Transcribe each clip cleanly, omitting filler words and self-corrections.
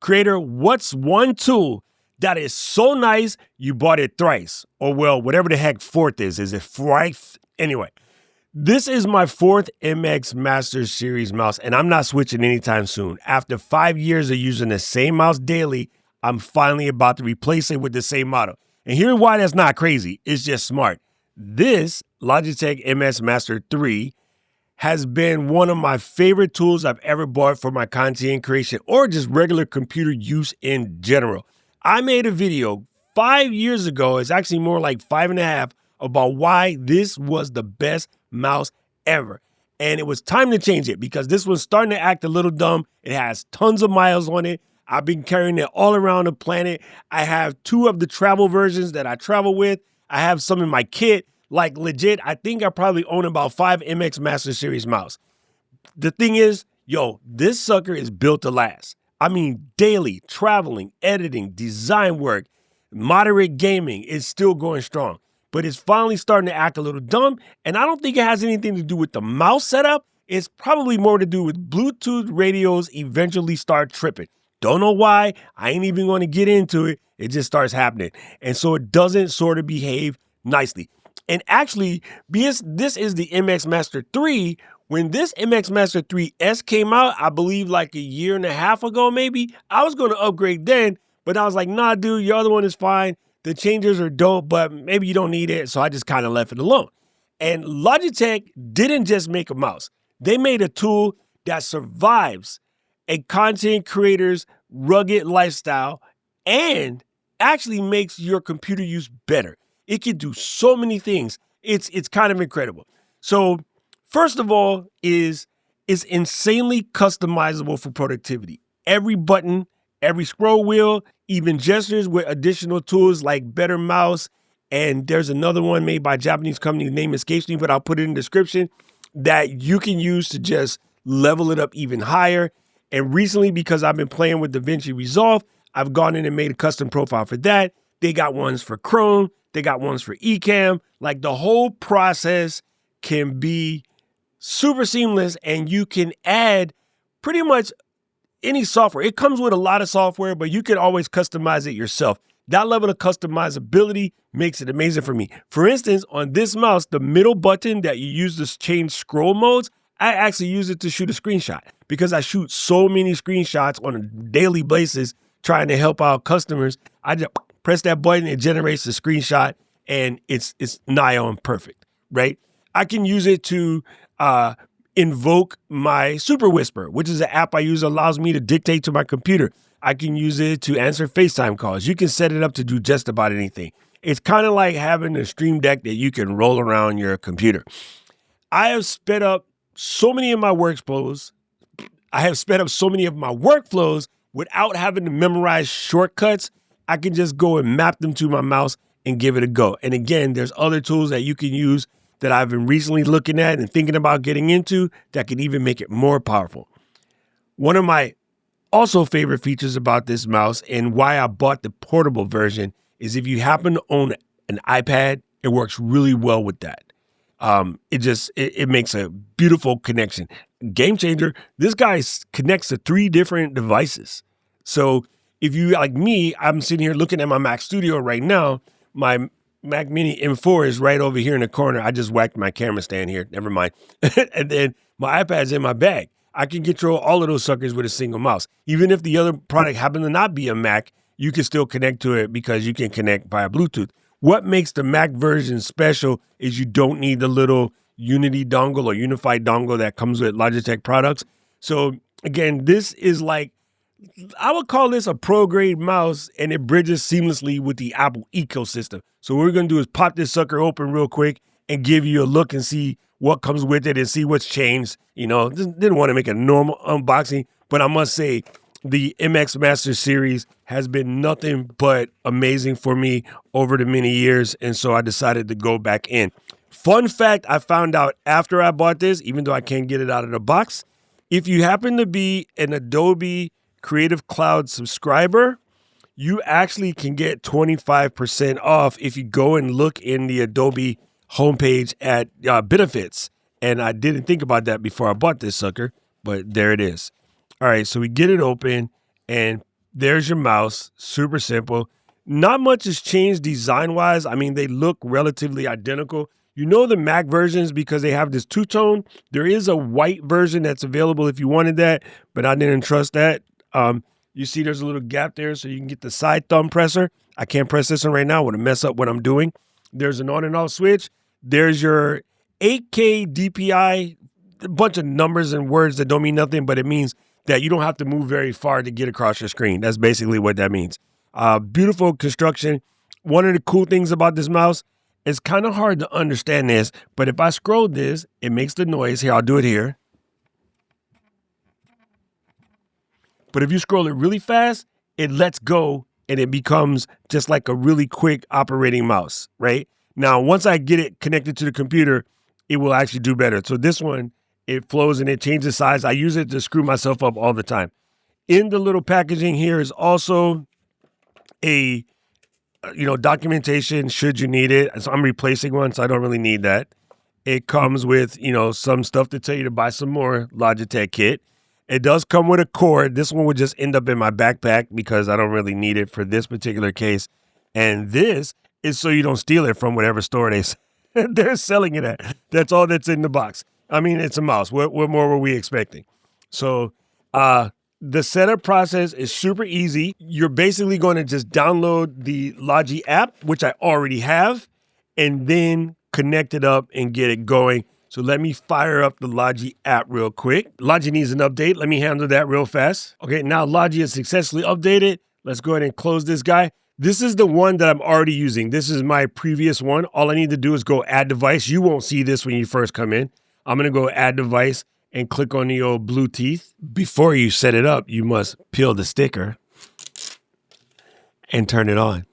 Creator, what's one tool that is so nice you bought it thrice? Or well, whatever the heck fourth is. Is it thrice? Anyway, this is my fourth MX Master Series mouse, and I'm not switching anytime soon. After 5 years of using the same mouse daily, I'm finally about to replace it with the same model. And here's why that's not crazy. It's just smart. This Logitech MX Master 3 has been one of my favorite tools I've ever bought for my content creation or just regular computer use in general. I made a video 5 years ago, it's actually more like 5.5, about why this was the best mouse ever. And it was time to change it because this one's starting to act a little dumb. It has tons of miles on it. I've been carrying it all around the planet. I have 2 of the travel versions that I travel with. I have some in my kit. Like legit, I think I probably own about 5 MX Master Series mouse. The thing is, this sucker is built to last. I mean, daily, traveling, editing, design work, moderate gaming is still going strong. But it's finally starting to act a little dumb, and I don't think it has anything to do with the mouse setup. It's probably more to do with Bluetooth radios eventually start tripping. Don't know why. I ain't even going to get into it. It just starts happening. And so it doesn't sort of behave nicely. And actually, because this is the MX Master 3, when this MX Master 3S came out, I believe like 1.5 years ago, maybe, I was going to upgrade then, but I was like, nah, dude, your other one is fine. The changes are dope, but maybe you don't need it. So I just kind of left it alone. And Logitech didn't just make a mouse. They made a tool that survives a content creator's rugged lifestyle and actually makes your computer use better. It can do so many things. It's kind of incredible. So first of all it's insanely customizable for productivity. Every button, every scroll wheel, even gestures with additional tools like Better Mouse. And there's another one made by a Japanese company, the name escapes me, but I'll put it in the description, that you can use to just level it up even higher. And recently, because I've been playing with DaVinci Resolve, I've gone in and made a custom profile for that. They got ones for Chrome. They got ones for Ecamm. Like the whole process can be super seamless and you can add pretty much any software. It comes with a lot of software, but you can always customize it yourself. That level of customizability makes it amazing for me. For instance, on this mouse, the middle button that you use to change scroll modes, I actually use it to shoot a screenshot because I shoot so many screenshots on a daily basis trying to help out customers. I just press that button, it generates a screenshot, and it's nigh on perfect, right? I can use it to invoke my Super Whisper, which is an app I use that allows me to dictate to my computer. I can use it to answer FaceTime calls. You can set it up to do just about anything. It's kind of like having a Stream Deck that you can roll around your computer. I have sped up so many of my workflows. Without having to memorize shortcuts. I can just go and map them to my mouse and give it a go. And again, there's other tools that you can use that I've been recently looking at and thinking about getting into that can even make it more powerful. One of my also favorite features about this mouse and why I bought the portable version is if you happen to own an iPad, it works really well with that. It makes a beautiful connection. Game changer, this guy connects to 3 different devices. So if you, like me, I'm sitting here looking at my Mac Studio right now. My Mac Mini M4 is right over here in the corner. I just whacked my camera stand here. Never mind. And then my iPad's in my bag. I can control all of those suckers with a single mouse. Even if the other product happened to not be a Mac, you can still connect to it because you can connect via Bluetooth. What makes the Mac version special is you don't need the little Unity dongle or unified dongle that comes with Logitech products. So again, this is like, I would call this a pro-grade mouse, and it bridges seamlessly with the Apple ecosystem. So what we're going to do is pop this sucker open real quick and give you a look and see what comes with it and see what's changed. Didn't want to make a normal unboxing, but I must say the MX Master series has been nothing but amazing for me over the many years, and so I decided to go back in. Fun fact I found out after I bought this, even though I can't get it out of the box, if you happen to be an Adobe Creative Cloud subscriber, you actually can get 25% off if you go and look in the Adobe homepage at benefits. And I didn't think about that before I bought this sucker, but there it is. All right, so we get it open, and There's your mouse, super simple. Not much has changed design-wise. I mean, they look relatively identical. You know the Mac versions because they have this two-tone. There is a white version that's available if you wanted that, but I didn't trust that. You see there's a little gap there so you can get the side thumb presser. I can't press this one right now. I would mess up what I'm doing. There's an on and off switch. There's your 8K DPI, a bunch of numbers and words that don't mean nothing, but it means that you don't have to move very far to get across your screen. That's basically what that means. Beautiful construction. One of the cool things about this mouse, it's kind of hard to understand this, but if I scroll this, it makes the noise. Here, I'll do it here. But if you scroll it really fast, it lets go and it becomes just like a really quick operating mouse, right? Now, once I get it connected to the computer, it will actually do better. So this one, it flows and it changes size. I use it to screw myself up all the time. In the little packaging here is also a, documentation should you need it. So I'm replacing one, so I don't really need that. It comes with, some stuff to tell you to buy some more Logitech kit. It does come with a cord. This one would just end up in my backpack because I don't really need it for this particular case. And this is so you don't steal it from whatever store they're selling it at. That's all that's in the box. I mean, it's a mouse. What more were we expecting? So the setup process is super easy. You're basically going to just download the Logi app, which I already have, and then connect it up and get it going. So let me fire up the Logi app real quick. Logi needs an update. Let me handle that real fast. Okay, now Logi is successfully updated. Let's go ahead and close this guy. This is the one that I'm already using. This is my previous one. All I need to do is go add device. You won't see this when you first come in. I'm going to go add device and click on the old blue teeth. Before you set it up, you must peel the sticker and turn it on.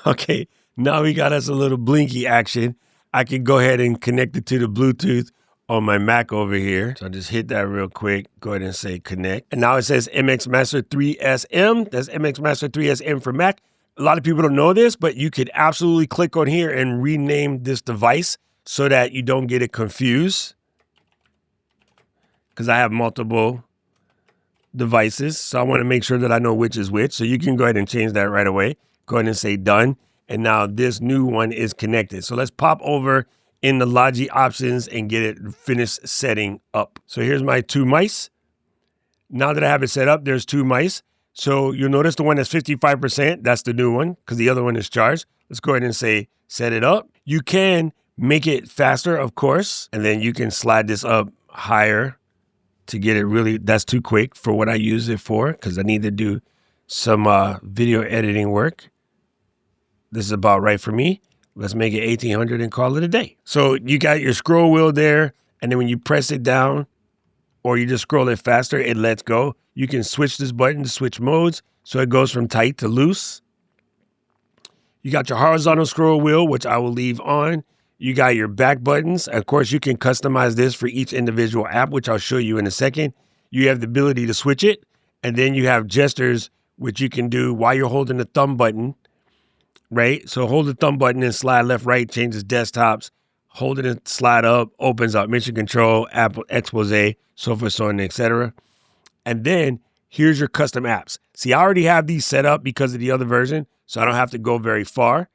Okay, now we got us a little blinky action. I can go ahead and connect it to the Bluetooth on my Mac over here. So I just hit that real quick. Go ahead and say connect. And now it says MX Master 3SM. That's MX Master 3SM for Mac. A lot of people don't know this, but you could absolutely click on here and rename this device so that you don't get it confused. Because I have multiple devices, so I want to make sure that I know which is which. So you can go ahead and change that right away. Go ahead and say done. And now this new one is connected. So let's pop over in the Logi options and get it finished setting up. So here's my two mice. Now that I have it set up, there's two mice. So you'll notice the one that's 55%, that's the new one because the other one is charged. Let's go ahead and say set it up. You can make it faster, of course, and then you can slide this up higher to get it really, that's too quick for what I use it for because I need to do some video editing work. This is about right for me. Let's make it 1800 and call it a day. So you got your scroll wheel there, and then when you press it down or you just scroll it faster, it lets go. You can switch this button to switch modes, so it goes from tight to loose. You got your horizontal scroll wheel, which I will leave on. You got your back buttons. Of course, you can customize this for each individual app, which I'll show you in a second. You have the ability to switch it, and then you have gestures, which you can do while you're holding the thumb button. Right? So hold the thumb button and slide left, right, changes desktops. Hold it and slide up, opens up mission control, app expose, so forth, so on, etc. And then here's your custom apps. See, I already have these set up because of the other version, so I don't have to go very far.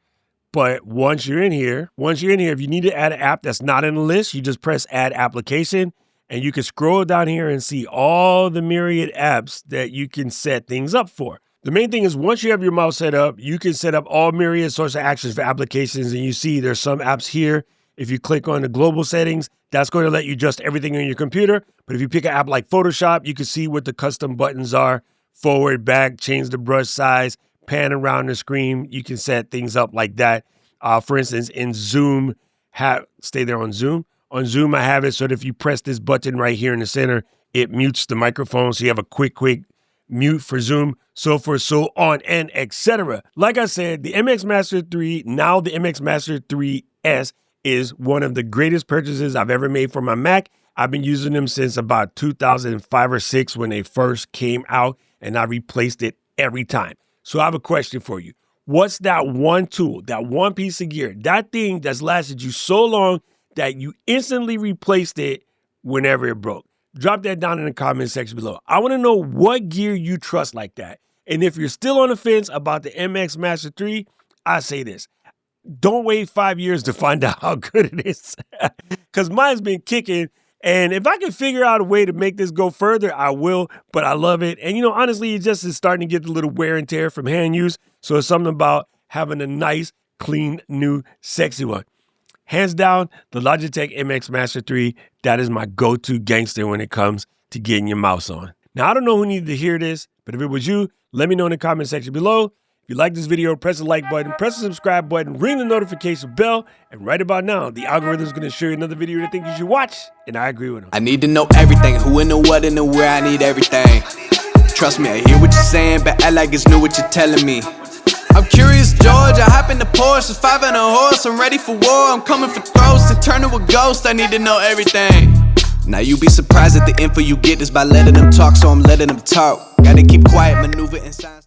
But once you're in here, if you need to add an app that's not in the list, you just press add application and you can scroll down here and see all the myriad apps that you can set things up for. The main thing is once you have your mouse set up, you can set up all myriad sorts of actions for applications. And you see there's some apps here. If you click on the global settings, that's going to let you adjust everything on your computer. But if you pick an app like Photoshop, you can see what the custom buttons are. Forward, back, change the brush size, pan around the screen. You can set things up like that. For instance, in Zoom, stay there on Zoom. On Zoom, I have it so that if you press this button right here in the center, it mutes the microphone. So you have a quick mute for Zoom, so forth, so on, and etc. Like I said, the MX Master 3, now the MX Master 3S, is one of the greatest purchases I've ever made for my Mac. I've been using them since about 2005 or 6 when they first came out, and I replaced it every time. So I have a question for you. What's that one tool, that one piece of gear, that thing that's lasted you so long that you instantly replaced it whenever it broke? Drop that down in the comment section below. I want to know what gear you trust like that. And if you're still on the fence about the MX Master 3, I say this. Don't wait 5 years to find out how good it is. Because mine's been kicking. And if I can figure out a way to make this go further, I will. But I love it. And, honestly, it just is starting to get a little wear and tear from hand use. So it's something about having a nice, clean, new, sexy one. Hands down, the Logitech MX Master 3, that is my go-to gangster when it comes to getting your mouse on. Now, I don't know who needed to hear this, but if it was you, let me know in the comment section below. If you like this video, press the like button, press the subscribe button, ring the notification bell, and right about now, the algorithm is going to show you another video that I think you should watch, and I agree with them. I need to know everything, who and the what and the where, I need everything. Trust me, I hear what you're saying, but act like it's new what you're telling me. I'm curious, George, I hop in the Porsche, it's 5 and a horse, I'm ready for war, I'm coming for throats, to turn to a ghost, I need to know everything. Now you be surprised at the info you get is by letting them talk, so I'm letting them talk. Gotta keep quiet, maneuver in silence.